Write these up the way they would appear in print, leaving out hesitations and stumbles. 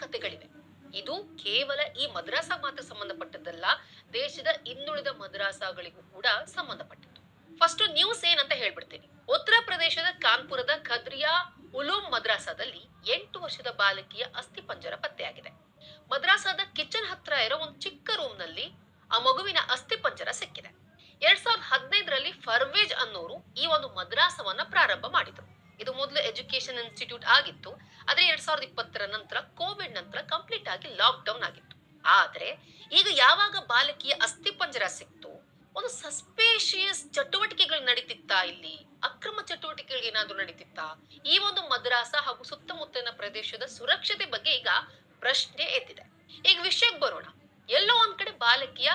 ಕಥೆಗಳಿವೆ. ಇದು ಕೇವಲ ಈ ಮದ್ರಾಸ ಮಾತ್ರ ಸಂಬಂಧಪಟ್ಟದ್ದಲ್ಲ, ದೇಶದ ಇನ್ನುಳಿದ ಮದ್ರಾಸಗಳಿಗೂ ಕೂಡ ಸಂಬಂಧಪಟ್ಟಿತ್ತು. ಫಸ್ಟ್ ನ್ಯೂಸ್ ಏನಂತ ಹೇಳ್ಬಿಡ್ತೀನಿ. ಉತ್ತರ ಪ್ರದೇಶದ ಕಾನ್ಪುರದ ಖದ್ರಿಯಾ ಉಲೂಮ್ ಮದ್ರಾಸದಲ್ಲಿ 8 ವರ್ಷದ ಬಾಲಕಿಯ ಅಸ್ಥಿಪಂಜರ ಪತ್ತೆಯಾಗಿದೆ. ಮದ್ರಾಸದ ಕಿಚನ್ ಹತ್ರ ಇರೋ ಒಂದು ಚಿಕ್ಕ ರೂಮ್ ನಲ್ಲಿ ಆ ಮಗುವಿನ ಅಸ್ಥಿಪಂಜರ ಸಿಕ್ಕಿದೆ. 2015ರಲ್ಲಿ ಫರ್ವೇಜ್ ಅನ್ನೋರು ಈ ಒಂದು ಮದ್ರಾಸವನ್ನ ಪ್ರಾರಂಭ ಮಾಡಿದ್ರು. ಇದು ಮೊದಲು ಎಜುಕೇಶನ್ ಇನ್ಸ್ಟಿಟ್ಯೂಟ್ ಆಗಿತ್ತು. ಆದ್ರೆ 2020ರ ನಂತರ ಕೋವಿಡ್ ನಂತರ ಕಂಪ್ಲೀಟ್ ಆಗಿ ಲಾಕ್ ಡೌನ್ ಆಗಿತ್ತು. ಆದ್ರೆ ಈಗ ಯಾವಾಗ ಬಾಲಕಿಯ ಅಸ್ಥಿಪಂಜರ ಸಿಕ್ತು, ಒಂದು ಸಸ್ಪೇಷಿಯಸ್ ಚಟುವಟಿಕೆಗಳು ನಡೀತಿತ್ತಾ, ಇಲ್ಲಿ ಅಕ್ರಮ ಚಟುವಟಿಕೆಗಳು ಏನಾದ್ರು ನಡೀತಿತ್ತಾ, ಈ ಒಂದು ಮದ್ರಾಸ ಹಾಗೂ ಸುತ್ತಮುತ್ತಲಿನ ಪ್ರದೇಶದ ಸುರಕ್ಷತೆ ಬಗ್ಗೆ ಈಗ ಪ್ರಶ್ನೆ ಎದ್ದಿದೆ. ಈಗ ವಿಷಯಕ್ಕೆ ಬರೋಣ. ಎಲ್ಲೋ ಒಂದ್ ಕಡೆ ಬಾಲಕಿಯ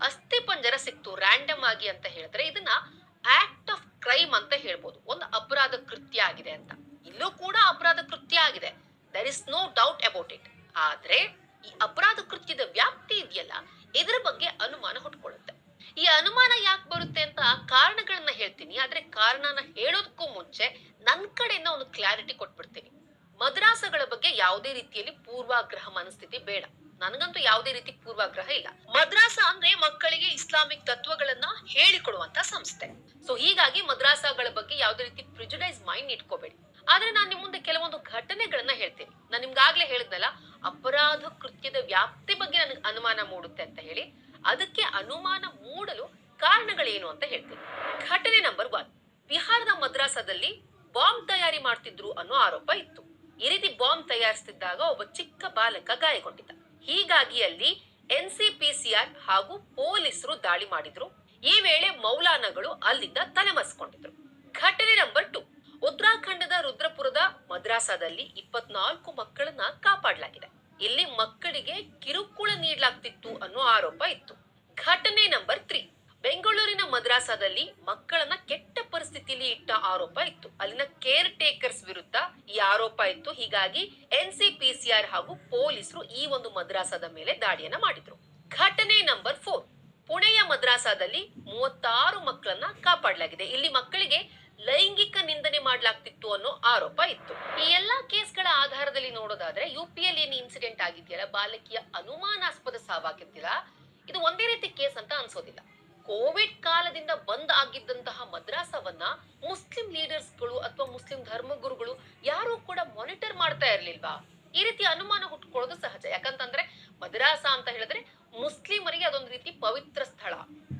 ಅಸ್ಥಿಪಂಜರ ಸಿಕ್ತು ರ್ಯಾಂಡಮ್ ಆಗಿ ಅಂತ ಹೇಳಿದ್ರೆ ಇದನ್ನ ಆಕ್ಟ್ ಆಫ್ ಕ್ರೈಮ್ ಅಂತ ಹೇಳ್ಬೋದು. ಒಂದು ಅಪರಾಧ ಕೃತ್ಯ ಆಗಿದೆ ಅಂತ. ಇಲ್ಲೂ ಕೂಡ ಅಪರಾಧ ಕೃತ್ಯ ಆಗಿದೆ, there is no doubt about it. ಆದ್ರೆ ಈ ಅಪರಾಧ ಕೃತ್ಯದ ವ್ಯಾಪ್ತಿ ಇದೆಯಲ್ಲ, ಇದರ ಬಗ್ಗೆ ಅನುಮಾನ ಹುಟ್ಕೊಳ್ಳುತ್ತೆ. ಈ ಅನುಮಾನ ಯಾಕೆ ಬರುತ್ತೆ ಅಂತ ಕಾರಣಗಳನ್ನ ಹೇಳ್ತೀನಿ. ಆದ್ರೆ ಕಾರಣನ ಹೇಳೋದಕ್ಕೂ ಮುಂಚೆ ನನ್ ಕಡೆಯಿಂದ ಒಂದು ಕ್ಲಾರಿಟಿ ಕೊಟ್ಬಿಡ್ತೀನಿ. ಮದ್ರಾಸಗಳ ಬಗ್ಗೆ ಯಾವುದೇ ರೀತಿಯಲ್ಲಿ ಪೂರ್ವಾಗ್ರಹ ಮನಸ್ಥಿತಿ ಬೇಡ. ನನಗಂತೂ ಯಾವುದೇ ರೀತಿ ಪೂರ್ವಾಗ್ರಹ ಇಲ್ಲ. ಮದ್ರಾಸ ಅಂದ್ರೆ ಮಕ್ಕಳಿಗೆ ಇಸ್ಲಾಮಿಕ್ ತತ್ವಗಳನ್ನ ಹೇಳಿಕೊಡುವಂತ ಸಂಸ್ಥೆ. ಸೊ ಹೀಗಾಗಿ ಮದ್ರಾಸಗಳ ಬಗ್ಗೆ ಯಾವುದೇ ರೀತಿ ಪ್ರಿಜುಡೈಸ್ ಮೈಂಡ್ ಇಟ್ಕೋಬೇಡಿ. ಆದ್ರೆ ನಾನು ನಿಮ್ ಮುಂದೆ ಕೆಲವೊಂದು ಘಟನೆಗಳನ್ನ ಹೇಳ್ತೀನಿ. ನಾನು ನಿಮ್ಗಾಗ್ಲೇ ಹೇಳಿದ್ನಲ್ಲ, ಅಪರಾಧ ಕೃತ್ಯದ ವ್ಯಾಪ್ತಿ ಬಗ್ಗೆ ನನಗೆ ಅನುಮಾನ ಮೂಡುತ್ತೆ ಅಂತ ಹೇಳಿ. ಅದಕ್ಕೆ ಅನುಮಾನ ಮೂಡಲು ಕಾರಣಗಳೇನು ಅಂತ ಹೇಳ್ತೀನಿ. ಘಟನೆ ನಂಬರ್ 1. ಬಿಹಾರದ ಮದ್ರಾಸದಲ್ಲಿ ಬಾಂಬ್ ತಯಾರಿ ಮಾಡ್ತಿದ್ರು ಅನ್ನೋ ಆರೋಪ ಇತ್ತು. ಈ ರೀತಿ ಬಾಂಬ್ ತಯಾರಿಸ್ತಿದ್ದಾಗ ಒಬ್ಬ ಚಿಕ್ಕ ಬಾಲಕ ಗಾಯಗೊಂಡಿದ್ದ. ಹೀಗಾಗಿ ಅಲ್ಲಿ NCPCR ಹಾಗೂ ಪೊಲೀಸರು ದಾಳಿ ಮಾಡಿದ್ರು. ಈ ವೇಳೆ ಮೌಲಾನಗಳು ಅಲ್ಲಿಂದ ತಲೆಮರೆಸಿಕೊಂಡಿದ್ರು. ಘಟನೆ ನಂಬರ್ 2. ಉತ್ತರಾಖಂಡದ ರುದ್ರಪುರದ ಮದ್ರಾಸದಲ್ಲಿ 24 ಮಕ್ಕಳನ್ನ ಕಾಪಾಡಲಾಗಿದೆ. ಇಲ್ಲಿ ಮಕ್ಕಳಿಗೆ ಕಿರುಕುಳ ನೀಡಲಾಗ್ತಿತ್ತು ಅನ್ನೋ ಆರೋಪ ಇತ್ತು. ಘಟನೆ ನಂಬರ್ 3. ಬೆಂಗಳೂರಿನ ಮದ್ರಾಸದಲ್ಲಿ ಮಕ್ಕಳನ್ನ ಕೆಟ್ಟ ಪರಿಸ್ಥಿತಿಯಲ್ಲಿ ಇಟ್ಟ ಆರೋಪ ಇತ್ತು. ಅಲ್ಲಿನ ಕೇರ್ ಟೇಕರ್ಸ್ ವಿರುದ್ಧ ಈ ಆರೋಪ ಇತ್ತು. ಹೀಗಾಗಿ NCPCR ಹಾಗೂ ಪೊಲೀಸರು ಈ ಒಂದು ಮದ್ರಾಸದ ಮೇಲೆ ದಾಳಿಯನ್ನ ಮಾಡಿದ್ರು. ಘಟನೆ ನಂಬರ್ 4. ಪುಣೆಯ ಮದ್ರಾಸದಲ್ಲಿ 36 ಮಕ್ಕಳನ್ನ ಕಾಪಾಡಲಾಗಿದೆ. ಇಲ್ಲಿ ಮಕ್ಕಳಿಗೆ ಲೈಂಗಿಕ ನಿಂದನೆ ಮಾಡ್ಲಾಗ್ತಿತ್ತು ಅನ್ನೋ ಆರೋಪ ಇತ್ತು. ಈ ಎಲ್ಲಾ ಕೇಸ್ಗಳ ಆಧಾರದಲ್ಲಿ ನೋಡೋದಾದ್ರೆ UPಯಲ್ಲಿ ಏನ್ ಇನ್ಸಿಡೆಂಟ್ ಆಗಿದೆಯಲ್ಲ, ಬಾಲಕಿಯ ಅನುಮಾನಾಸ್ಪದ ಸಾವಾಗಿದ್ದಿಲ್ಲ, ಇದು ಒಂದೇ ರೀತಿ ಕೇಸ್ ಅಂತ ಅನ್ಸೋದಿಲ್ಲ. ಕೋವಿಡ್ ಕಾಲದಿಂದ ಬಂದ್ ಆಗಿದ್ದಂತಹ ಮದ್ರಾಸವನ್ನ ಮುಸ್ಲಿಂ ಲೀಡರ್ಸ್ಗಳು ಅಥವಾ ಮುಸ್ಲಿಂ ಧರ್ಮಗುರುಗಳು ಯಾರು ಕೂಡ ಮಾನಿಟರ್ ಮಾಡ್ತಾ ಇರ್ಲಿಲ್ವಾ? ಈ ರೀತಿ ಅನುಮಾನ ಹುಟ್ಕೊಳ್ಳೋದು ಸಹಜ. ಯಾಕಂತಂದ್ರೆ ಮದ್ರಾಸ ಅಂತ ಹೇಳಿದ್ರೆ ಮುಸ್ಲಿಮರಿಗೆ ಅದೊಂದು ರೀತಿ ಪವಿತ್ರ ಸ್ಥಳ,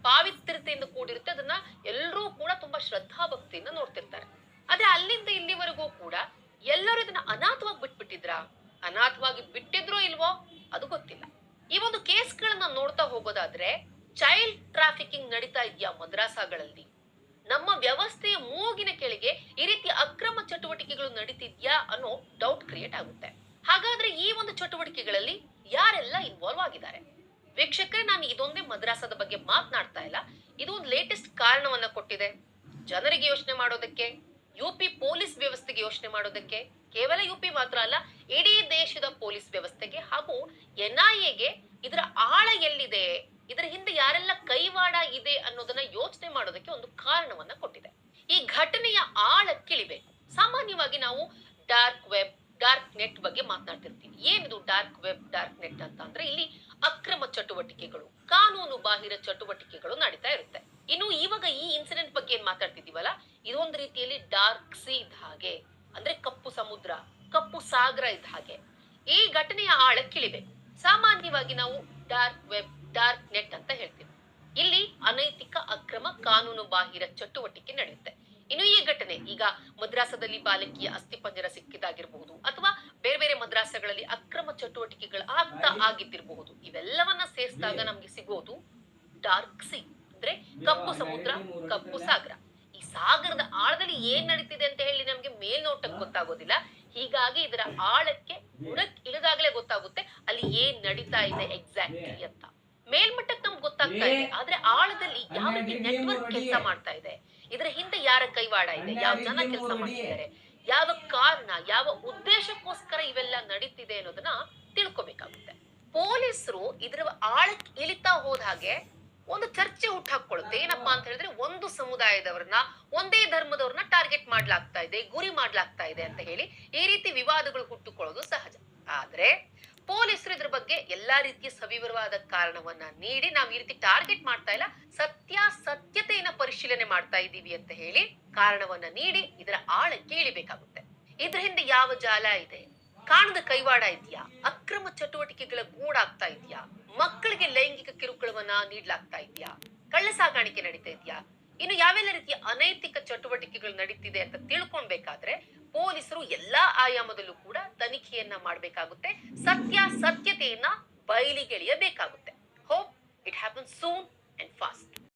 ಪಾವಿತ್ರ್ಯತೆಯಿಂದ ಕೂಡಿರುತ್ತೆ. ಅದನ್ನ ಎಲ್ಲರೂ ಕೂಡ ತುಂಬಾ ಶ್ರದ್ಧಾ ಭಕ್ತಿಯಿಂದ ನೋಡ್ತಿರ್ತಾರೆ. ಅದೇ ಅಲ್ಲಿಂದ ಇಲ್ಲಿವರೆಗೂ ಕೂಡ ಎಲ್ಲರೂ ಇದನ್ನ ಅನಾಥವಾಗಿ ಬಿಟ್ಬಿಟ್ಟಿದ್ರಾ? ಅನಾಥವಾಗಿ ಬಿಟ್ಟಿದ್ರೋ ಇಲ್ವೋ ಅದು ಗೊತ್ತಿಲ್ಲ. ಈ ಒಂದು ಕೇಸ್ಗಳನ್ನ ನೋಡ್ತಾ ಹೋಗೋದಾದ್ರೆ, ಚೈಲ್ಡ್ ಟ್ರಾಫಿಕಿಂಗ್ ನಡೀತಾ ಇದೆಯಾ ಮದ್ರಾಸಗಳಲ್ಲಿ? ನಮ್ಮ ವ್ಯವಸ್ಥೆಯ ಮೂಗಿನ ಕೆಳಗೆ ಈ ರೀತಿ ಅಕ್ರಮ ಚಟುವಟಿಕೆಗಳು ನಡೀತಿದ್ಯಾ ಅನ್ನೋ ಡೌಟ್ ಕ್ರಿಯೇಟ್ ಆಗುತ್ತೆ. ಹಾಗಾದ್ರೆ ಈ ಒಂದು ಚಟುವಟಿಕೆಗಳಲ್ಲಿ ಯಾರೆಲ್ಲ ಇನ್ವಾಲ್ವ್ ಆಗಿದ್ದಾರೆ? ವೀಕ್ಷಕರೇ, ನಾನು ಇದೊಂದೇ ಮದ್ರಾಸದ ಬಗ್ಗೆ ಮಾತನಾಡ್ತಾ ಇಲ್ಲ. ಇದು ಒಂದು ಲೇಟೆಸ್ಟ್ ಕಾರಣವನ್ನ ಕೊಟ್ಟಿದೆ ಜನರಿಗೆ ಯೋಚನೆ ಮಾಡೋದಕ್ಕೆ, UP ಪೊಲೀಸ್ ವ್ಯವಸ್ಥೆಗೆ ಯೋಚನೆ ಮಾಡೋದಕ್ಕೆ. ಕೇವಲ UP ಮಾತ್ರ ಅಲ್ಲ, ಇಡೀ ದೇಶದ ಪೊಲೀಸ್ ವ್ಯವಸ್ಥೆಗೆ ಹಾಗೂ NIAಗೆ ಇದರ ಆಳ ಎಲ್ಲಿದೆ, ಇದರ ಹಿಂದೆ ಯಾರೆಲ್ಲ ಕೈವಾಡ ಇದೆ ಅನ್ನೋದನ್ನ ಯೋಚನೆ ಮಾಡೋದಕ್ಕೆ ಒಂದು ಕಾರಣವನ್ನ ಕೊಟ್ಟಿದೆ. ಈ ಘಟನೆಯ ಆಳಕ್ಕಿಳಿಬೇಕು. ಸಾಮಾನ್ಯವಾಗಿ ನಾವು ಡಾರ್ಕ್ ವೆಬ್, ಡಾರ್ಕ್ ನೆಟ್ ಬಗ್ಗೆ ಮಾತನಾಡ್ತಿರ್ತೀವಿ. ಏನಿದು ಡಾರ್ಕ್ ವೆಬ್, ಡಾರ್ಕ್ ನೆಟ್ ಅಂತ ಅಂದ್ರೆ ಇಲ್ಲಿ ಅಕ್ರಮ ಚಟುವಟಿಕೆಗಳು, ಕಾನೂನು ಬಾಹಿರ ಚಟುವಟಿಕೆಗಳು ನಡೀತಾ ಇರುತ್ತೆ. ಇನ್ನು ಇವಾಗ ಈ ಇನ್ಸಿಡೆಂಟ್ ಬಗ್ಗೆ ಏನ್ ಮಾತಾಡ್ತಿದೀವಲ್ಲ, ಇದೊಂದು ರೀತಿಯಲ್ಲಿ ಡಾರ್ಕ್ ಸಿ ಇದ್ದ ಹಾಗೆ, ಅಂದ್ರೆ ಕಪ್ಪು ಸಮುದ್ರ, ಕಪ್ಪು ಸಾಗರ ಇದ್ದ ಹಾಗೆ. ಈ ಘಟನೆಯ ಆಳಕ್ಕಿಳಿಬೇಕು. ಸಾಮಾನ್ಯವಾಗಿ ನಾವು ಡಾರ್ಕ್ ವೆಬ್, ಡಾರ್ಕ್ ನೆಟ್ ಅಂತ ಹೇಳ್ತೀವಿ. ಇಲ್ಲಿ ಅನೈತಿಕ, ಅಕ್ರಮ, ಕಾನೂನು ಬಾಹಿರ ಚಟುವಟಿಕೆ ನಡೆಯುತ್ತೆ. ಇನ್ನು ಈ ಘಟನೆ ಈಗ ಮದ್ರಾಸದಲ್ಲಿ ಬಾಲಕಿಯ ಅಸ್ಥಿಪಂಜರ ಸಿಕ್ಕಿದಾಗಿರಬಹುದು, ಅಥವಾ ಬೇರೆ ಬೇರೆ ಮದ್ರಾಸಗಳಲ್ಲಿ ಅಕ್ರಮ ಚಟುವಟಿಕೆಗಳು ಆಗ್ತಾ ಆಗಿದ್ದಿರಬಹುದು. ಇವೆಲ್ಲವನ್ನ ಸೇರಿಸಿದಾಗ ನಮ್ಗೆ ಸಿಗೋದು ಡಾರ್ಕ್ ಸಿ, ಅಂದ್ರೆ ಕಪ್ಪು ಸಮುದ್ರ, ಕಪ್ಪು ಸಾಗರ. ಈ ಸಾಗರದ ಆಳದಲ್ಲಿ ಏನ್ ನಡೀತಿದೆ ಅಂತ ಹೇಳಿ ನಮ್ಗೆ ಮೇಲ್ನೋಟಕ್ಕೆ ಗೊತ್ತಾಗೋದಿಲ್ಲ. ಹೀಗಾಗಿ ಇದರ ಆಳಕ್ಕೆ ಬುಡಕ್ ಇಳಿದಾಗಲೇ ಗೊತ್ತಾಗುತ್ತೆ ಅಲ್ಲಿ ಏನ್ ನಡೀತಾ ಇದೆ ಎಕ್ಸಾಕ್ಟ್ಲಿ ಅಂತ. ಮೇಲ್ಮಟ್ಟಕ್ಕೆ ನಮ್ಗೆ ಗೊತ್ತಾಗ್ತಾ ಇದೆ, ಆದ್ರೆ ಆಳದಲ್ಲಿ ಯಾವ ರೀತಿ ನೆಟ್ವರ್ಕ್ ಕೆಲಸ ಮಾಡ್ತಾ ಇದೆ, ಇದರ ಹಿಂದೆ ಯಾರ ಕೈವಾಡ ಇದೆ, ಯಾವ ಜನ ಕೆಲಸ ಮಾಡ್ತಿದ್ದಾರೆ, ಯಾವ ಕಾರಣ, ಯಾವ ಉದ್ದೇಶಕ್ಕೋಸ್ಕರ ಇವೆಲ್ಲ ನಡೀತಿದೆ ಅನ್ನೋದನ್ನ ತಿಳ್ಕೊಬೇಕಾಗುತ್ತೆ. ಪೊಲೀಸರು ಇದರ ಆಳಕ್ಕೆ ಇಳಿತಾ ಹೋದ ಹಾಗೆ ಒಂದು ಚರ್ಚೆ ಹುಟ್ಟಾಕೊಳ್ಳುತ್ತೆ. ಏನಪ್ಪಾ ಅಂತ ಹೇಳಿದ್ರೆ, ಒಂದು ಸಮುದಾಯದವರನ್ನ, ಒಂದೇ ಧರ್ಮದವ್ರನ್ನ ಟಾರ್ಗೆಟ್ ಮಾಡ್ಲಾಗ್ತಾ ಇದೆ, ಗುರಿ ಮಾಡ್ಲಾಗ್ತಾ ಇದೆ ಅಂತ ಹೇಳಿ ಈ ರೀತಿ ವಿವಾದಗಳು ಹುಟ್ಟುಕೊಳ್ಳೋದು ಸಹಜ. ಆದ್ರೆ ಎಲ್ಲಾ ರೀತಿಯ ಸವಿವರವಾದ ಕಾರಣವನ್ನ ನೀಡಿ ನಾವು ಈ ರೀತಿ ಟಾರ್ಗೆಟ್ ಮಾಡ್ತಾ ಇಲ್ಲ, ಸತ್ಯತೆಯನ್ನ ಪರಿಶೀಲನೆ ಮಾಡ್ತಾ ಇದ್ದೀವಿ ಅಂತ ಹೇಳಿ ಕಾರಣವನ್ನ ನೀಡಿ ಇದರ ಆಳಕ್ಕೆ ಇಳಿಬೇಕಾಗುತ್ತೆ. ಇದ್ರ ಹಿಂದೆ ಯಾವ ಜಾಲ ಇದೆ, ಕಾಣದ ಕೈವಾಡ ಇದೆಯಾ, ಅಕ್ರಮ ಚಟುವಟಿಕೆಗಳ ಗೂಡಾಗ್ತಾ ಇದೆಯಾ, ಮಕ್ಕಳಿಗೆ ಲೈಂಗಿಕ ಕಿರುಕುಳವನ್ನ ನೀಡಲಾಗ್ತಾ ಇದೆಯಾ, ಕಳ್ಳ ಸಾಗಾಣಿಕೆ ನಡೀತಾ ಇದೆಯಾ, ಇನ್ನು ಯಾವೆಲ್ಲ ರೀತಿಯ ಅನೈತಿಕ ಚಟುವಟಿಕೆಗಳು ನಡೀತಿದೆ ಅಂತ ತಿಳ್ಕೊಳ್ಬೇಕಾದ್ರೆ ಪೊಲೀಸರು ಎಲ್ಲಾ ಆಯಾಮದಲ್ಲೂ ಕೂಡ ತನಿಖೆಯನ್ನ ಮಾಡಬೇಕಾಗುತ್ತೆ, ಸತ್ಯತೆಯನ್ನ ಬಯಲಿಗೆಳೆಯಬೇಕಾಗುತ್ತೆ. Hope it happens soon and fast.